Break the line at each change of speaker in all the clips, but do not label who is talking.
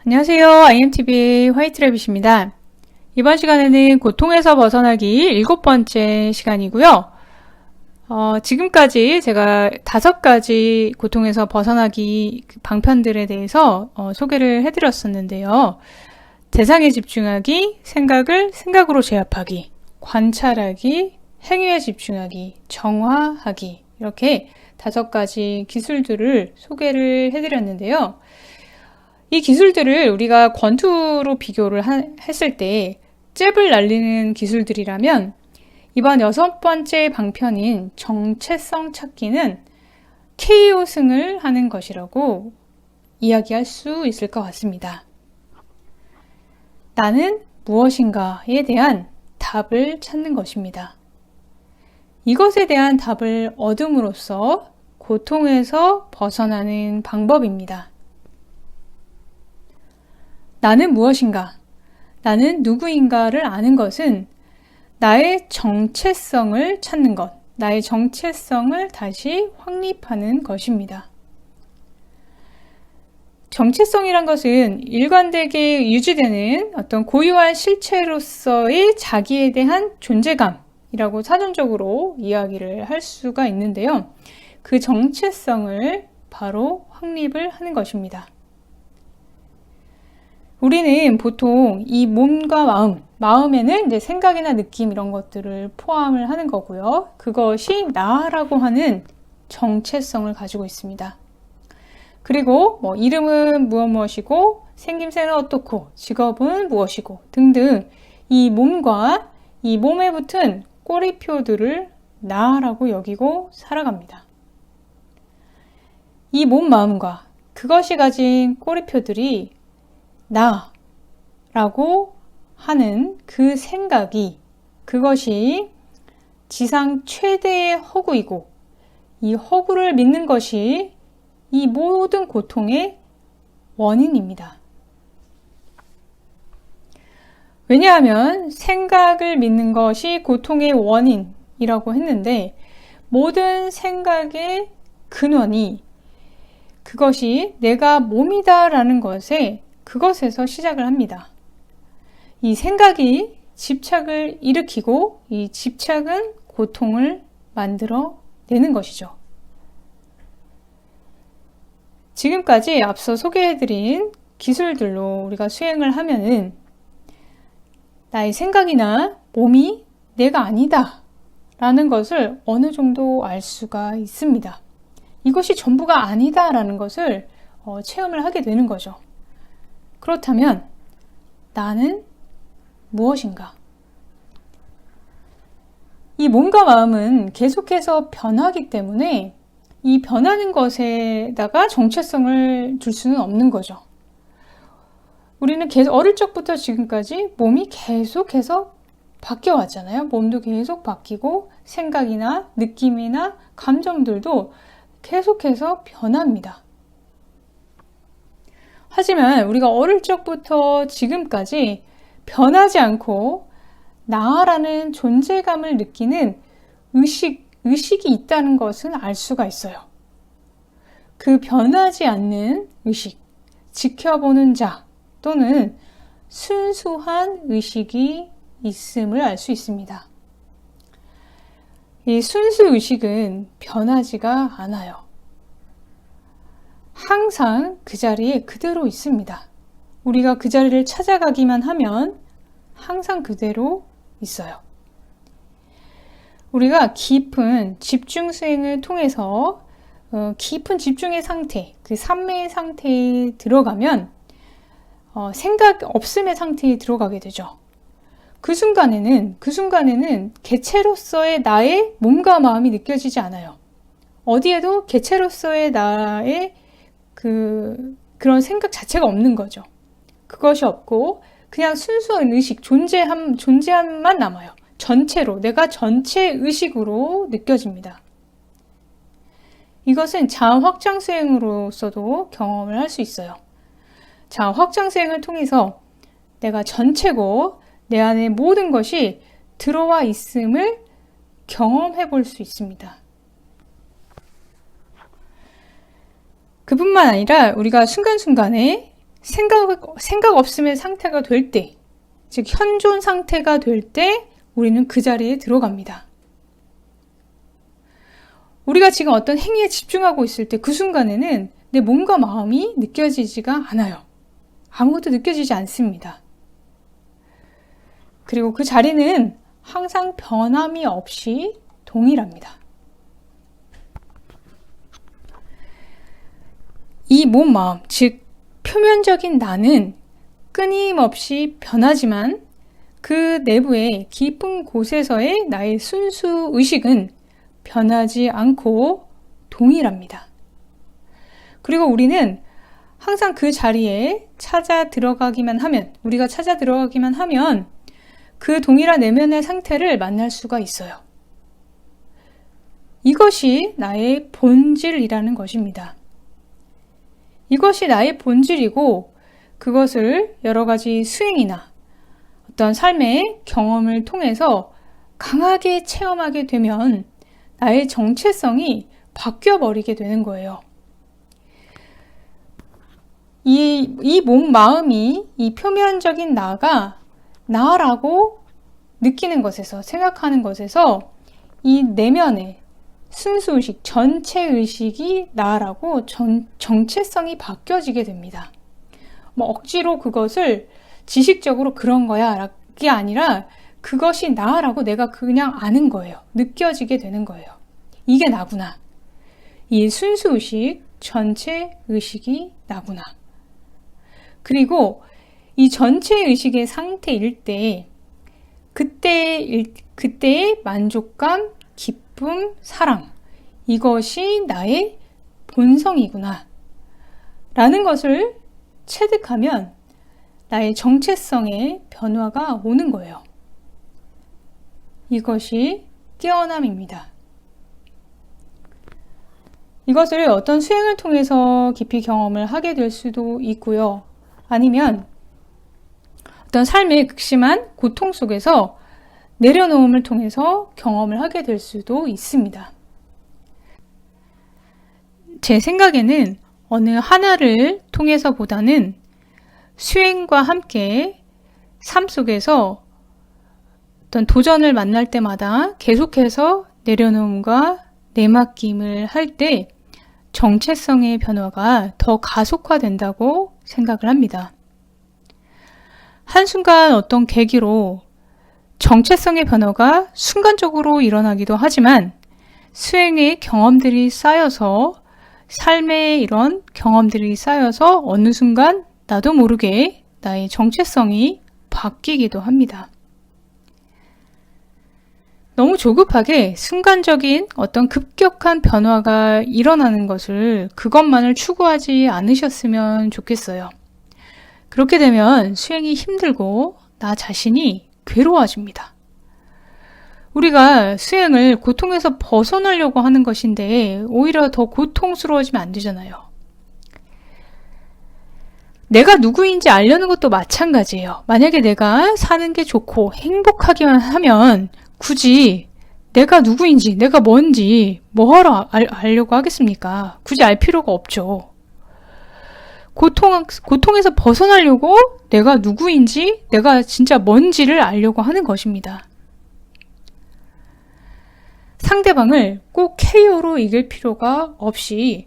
안녕하세요. IMTV의 화이트래빗입니다. 이번 시간에는 고통에서 벗어나기 7번째 시간이고요. 지금까지 제가 5가지 고통에서 벗어나기 방편들에 대해서 소개를 해드렸었는데요. 대상에 집중하기, 생각을 생각으로 제압하기, 관찰하기, 행위에 집중하기, 정화하기, 이렇게 5가지 기술들을 소개를 해드렸는데요. 이 기술들을 우리가 권투로 비교를 했을 때 잽을 날리는 기술들이라면 이번 6번째 방편인 정체성 찾기는 KO 승을 하는 것이라고 이야기할 수 있을 것 같습니다. 나는 무엇인가에 대한 답을 찾는 것입니다. 이것에 대한 답을 얻음으로써 고통에서 벗어나는 방법입니다. 나는 무엇인가? 나는 누구인가를 아는 것은 나의 정체성을 찾는 것, 나의 정체성을 다시 확립하는 것입니다. 정체성이란 것은 일관되게 유지되는 어떤 고유한 실체로서의 자기에 대한 존재감이라고 사전적으로 이야기를 할 수가 있는데요. 그 정체성을 바로 확립을 하는 것입니다. 우리는 보통 이 몸과 마음에는 이제 생각이나 느낌 이런 것들을 포함을 하는 거고요. 그것이 나라고 하는 정체성을 가지고 있습니다. 그리고 이름은 무엇이고 생김새는 어떻고 직업은 무엇이고 등등 이 몸과 이 몸에 붙은 꼬리표들을 나라고 여기고 살아갑니다. 이 몸, 마음과 그것이 가진 꼬리표들이 나라고 하는 그 생각이 그것이 지상 최대의 허구이고 이 허구를 믿는 것이 이 모든 고통의 원인입니다. 왜냐하면 생각을 믿는 것이 고통의 원인이라고 했는데 모든 생각의 근원이 그것이 내가 몸이다라는 것에 그것에서 시작을 합니다. 이 생각이 집착을 일으키고 이 집착은 고통을 만들어 내는 것이죠. 지금까지 앞서 소개해드린 기술들로 우리가 수행을 하면은 나의 생각이나 몸이 내가 아니다 라는 것을 어느 정도 알 수가 있습니다. 이것이 전부가 아니다 라는 것을 체험을 하게 되는 거죠. 그렇다면 나는 무엇인가? 이 몸과 마음은 계속해서 변하기 때문에 이 변하는 것에다가 정체성을 둘 수는 없는 거죠. 우리는 계속 어릴 적부터 지금까지 몸이 계속해서 바뀌어 왔잖아요. 몸도 계속 바뀌고 생각이나 느낌이나 감정들도 계속해서 변합니다. 하지만 우리가 어릴 적부터 지금까지 변하지 않고 나라는 존재감을 느끼는 의식이 있다는 것은 알 수가 있어요. 그 변하지 않는 의식, 지켜보는 자 또는 순수한 의식이 있음을 알 수 있습니다. 이 순수 의식은 변하지가 않아요. 항상 그 자리에 그대로 있습니다. 우리가 그 자리를 찾아가기만 하면 항상 그대로 있어요. 우리가 깊은 집중 수행을 통해서 깊은 집중의 상태, 그 삼매의 상태에 들어가면 생각 없음의 상태에 들어가게 되죠. 그 순간에는 개체로서의 나의 몸과 마음이 느껴지지 않아요. 어디에도 개체로서의 나의 그런 생각 자체가 없는 거죠. 그것이 없고 그냥 순수한 의식, 존재함만 남아요. 전체로, 내가 전체 의식으로 느껴집니다. 이것은 자아 확장 수행으로서도 경험을 할 수 있어요. 자아 확장 수행을 통해서 내가 전체고 내 안에 모든 것이 들어와 있음을 경험해 볼 수 있습니다. 그뿐만 아니라 우리가 순간순간에 생각 없음의 상태가 될 때, 즉 현존 상태가 될 때 우리는 그 자리에 들어갑니다. 우리가 지금 어떤 행위에 집중하고 있을 때 그 순간에는 내 몸과 마음이 느껴지지가 않아요. 아무것도 느껴지지 않습니다. 그리고 그 자리는 항상 변함이 없이 동일합니다. 이 몸, 마음, 즉 표면적인 나는 끊임없이 변하지만 그 내부의 깊은 곳에서의 나의 순수 의식은 변하지 않고 동일합니다. 그리고 우리는 항상 그 자리에 찾아 들어가기만 하면, 우리가 찾아 들어가기만 하면 그 동일한 내면의 상태를 만날 수가 있어요. 이것이 나의 본질이라는 것입니다. 이것이 나의 본질이고 그것을 여러 가지 수행이나 어떤 삶의 경험을 통해서 강하게 체험하게 되면 나의 정체성이 바뀌어 버리게 되는 거예요. 이 몸, 마음이 이 표면적인 나가 나라고 느끼는 것에서, 생각하는 것에서 이 내면의 순수의식, 전체의식이 나라고 정체성이 바뀌어지게 됩니다. 억지로 그것을 지식적으로 그런 거야 라게 아니라 그것이 나라고 내가 그냥 아는 거예요. 느껴지게 되는 거예요. 이게 나구나. 이 순수의식, 전체의식이 나구나. 그리고 이 전체의식의 상태일 때 그때의 만족감, 기쁨, 사랑, 이것이 나의 본성이구나 라는 것을 체득하면 나의 정체성의 변화가 오는 거예요. 이것이 깨어남입니다. 이것을 어떤 수행을 통해서 깊이 경험을 하게 될 수도 있고요. 아니면 어떤 삶의 극심한 고통 속에서 내려놓음을 통해서 경험을 하게 될 수도 있습니다. 제 생각에는 어느 하나를 통해서보다는 수행과 함께 삶 속에서 어떤 도전을 만날 때마다 계속해서 내려놓음과 내맡김을 할 때 정체성의 변화가 더 가속화된다고 생각을 합니다. 한순간 어떤 계기로 정체성의 변화가 순간적으로 일어나기도 하지만 수행의 경험들이 쌓여서 삶의 이런 경험들이 쌓여서 어느 순간 나도 모르게 나의 정체성이 바뀌기도 합니다. 너무 조급하게 순간적인 어떤 급격한 변화가 일어나는 것을 그것만을 추구하지 않으셨으면 좋겠어요. 그렇게 되면 수행이 힘들고 나 자신이 괴로워집니다. 우리가 수행을 고통에서 벗어나려고 하는 것인데 오히려 더 고통스러워지면 안 되잖아요. 내가 누구인지 알려는 것도 마찬가지예요. 만약에 내가 사는 게 좋고 행복하기만 하면 굳이 내가 누구인지, 내가 뭔지 뭐하러 알려고 하겠습니까? 굳이 알 필요가 없죠. 고통에서 벗어나려고 내가 누구인지, 내가 진짜 뭔지를 알려고 하는 것입니다. 상대방을 꼭 KO로 이길 필요가 없이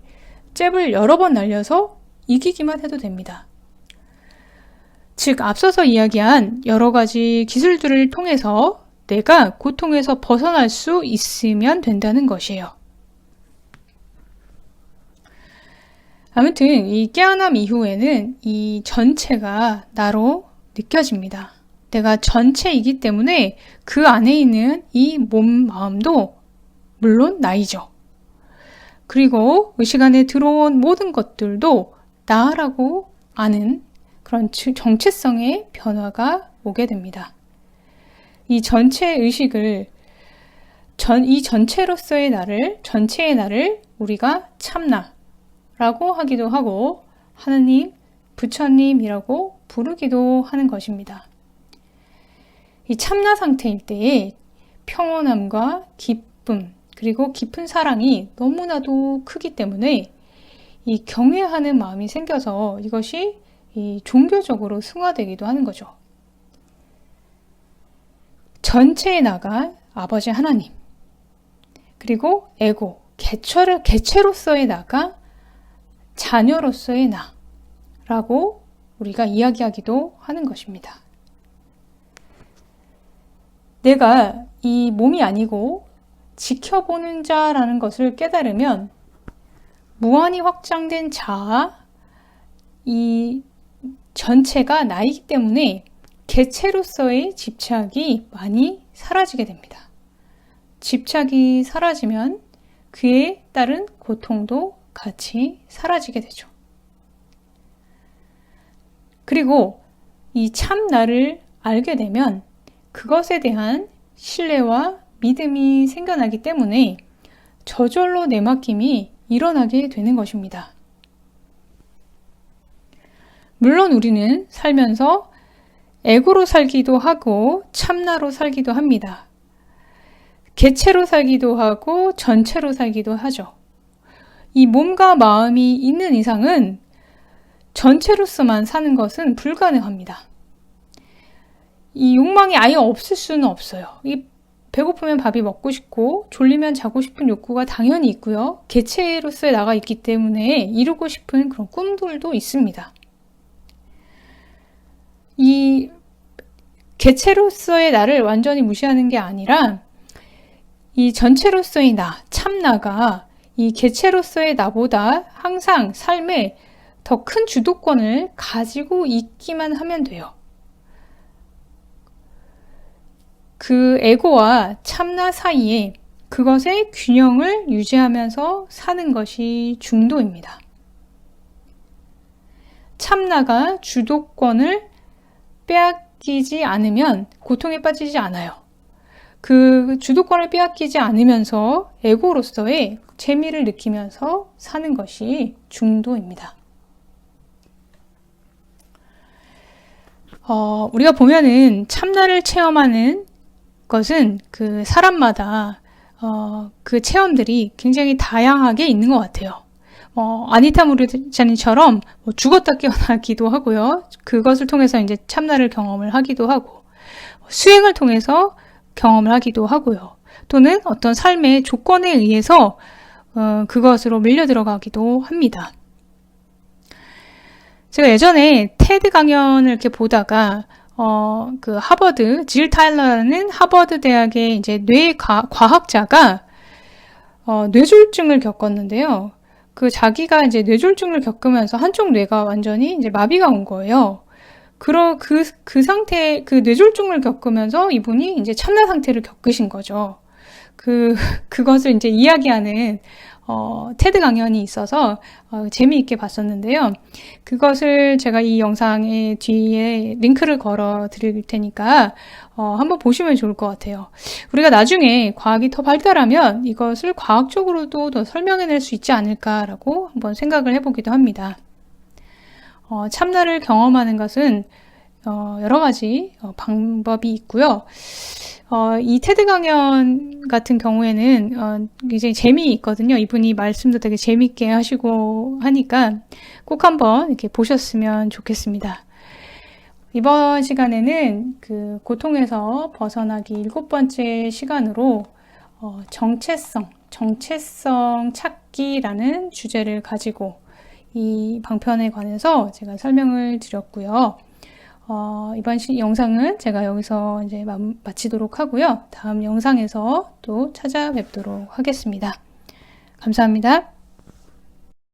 잽을 여러 번 날려서 이기기만 해도 됩니다. 즉, 앞서서 이야기한 여러 가지 기술들을 통해서 내가 고통에서 벗어날 수 있으면 된다는 것이에요. 아무튼 이 깨어남 이후에는 이 전체가 나로 느껴집니다. 내가 전체이기 때문에 그 안에 있는 이 몸, 마음도 물론 나이죠. 그리고 의식 안에 들어온 모든 것들도 나라고 아는 그런 정체성의 변화가 오게 됩니다. 이 전체 의식을, 이 전체로서의 나를, 전체의 나를 우리가 참나라고 하기도 하고 하느님, 부처님이라고 부르기도 하는 것입니다. 이 참나 상태일 때에 평온함과 기쁨, 그리고 깊은 사랑이 너무나도 크기 때문에 이 경외하는 마음이 생겨서 이것이 이 종교적으로 승화되기도 하는 거죠. 전체의 나가 아버지 하나님, 그리고 에고, 개체로서의 나가 자녀로서의 나라고 우리가 이야기하기도 하는 것입니다. 내가 이 몸이 아니고 지켜보는 자라는 것을 깨달으면 무한히 확장된 자, 이 전체가 나이기 때문에 개체로서의 집착이 많이 사라지게 됩니다. 집착이 사라지면 그에 따른 고통도 같이 사라지게 되죠. 그리고 이 참 나를 알게 되면 그것에 대한 신뢰와 믿음이 생겨나기 때문에 저절로 내맡김이 일어나게 되는 것입니다. 물론 우리는 살면서 에고로 살기도 하고 참나로 살기도 합니다. 개체로 살기도 하고 전체로 살기도 하죠. 이 몸과 마음이 있는 이상은 전체로서만 사는 것은 불가능합니다. 이 욕망이 아예 없을 수는 없어요. 이 배고프면 밥이 먹고 싶고 졸리면 자고 싶은 욕구가 당연히 있고요. 개체로서의 나가 있기 때문에 이루고 싶은 그런 꿈들도 있습니다. 이 개체로서의 나를 완전히 무시하는 게 아니라 이 전체로서의 나, 참나가 이 개체로서의 나보다 항상 삶에 더 큰 주도권을 가지고 있기만 하면 돼요. 그 에고와 참나 사이에 그것의 균형을 유지하면서 사는 것이 중도입니다. 참나가 주도권을 빼앗기지 않으면 고통에 빠지지 않아요. 그 주도권을 빼앗기지 않으면서 에고로서의 재미를 느끼면서 사는 것이 중도입니다. 우리가 보면은 참나를 체험하는 것은 그 사람마다 그 체험들이 굉장히 다양하게 있는 것 같아요. 아니타 무르자니처럼 죽었다 깨어나기도 하고요. 그것을 통해서 이제 참나를 경험을 하기도 하고, 수행을 통해서 경험을 하기도 하고요. 또는 어떤 삶의 조건에 의해서 그것으로 밀려 들어가기도 합니다. 제가 예전에 테드 강연을 이렇게 보다가 그 하버드 질 타일러라는 하버드 대학의 이제 뇌과학자가 뇌졸중을 겪었는데요. 그 자기가 이제 뇌졸중을 겪으면서 한쪽 뇌가 완전히 이제 마비가 온 거예요. 그 상태, 그 뇌졸중을 겪으면서 이분이 이제 참나 상태를 겪으신 거죠. 그것을 이제 이야기하는 테드 강연이 있어서 재미있게 봤었는데요. 그것을 제가 이 영상의 뒤에 링크를 걸어 드릴 테니까 한번 보시면 좋을 것 같아요. 우리가 나중에 과학이 더 발달하면 이것을 과학적으로도 더 설명해낼 수 있지 않을까라고 한번 생각을 해보기도 합니다. 참나를 경험하는 것은 여러 가지 방법이 있고요. 이 테드 강연 같은 경우에는 굉장히 재미있거든요. 이분이 말씀도 되게 재미있게 하시고 하니까 꼭 한번 이렇게 보셨으면 좋겠습니다. 이번 시간에는 그 고통에서 벗어나기 7번째 시간으로 정체성 찾기라는 주제를 가지고 이 방편에 관해서 제가 설명을 드렸고요. 이번 영상은 제가 여기서 이제 마치도록 하고요. 다음 영상에서 또 찾아뵙도록 하겠습니다. 감사합니다.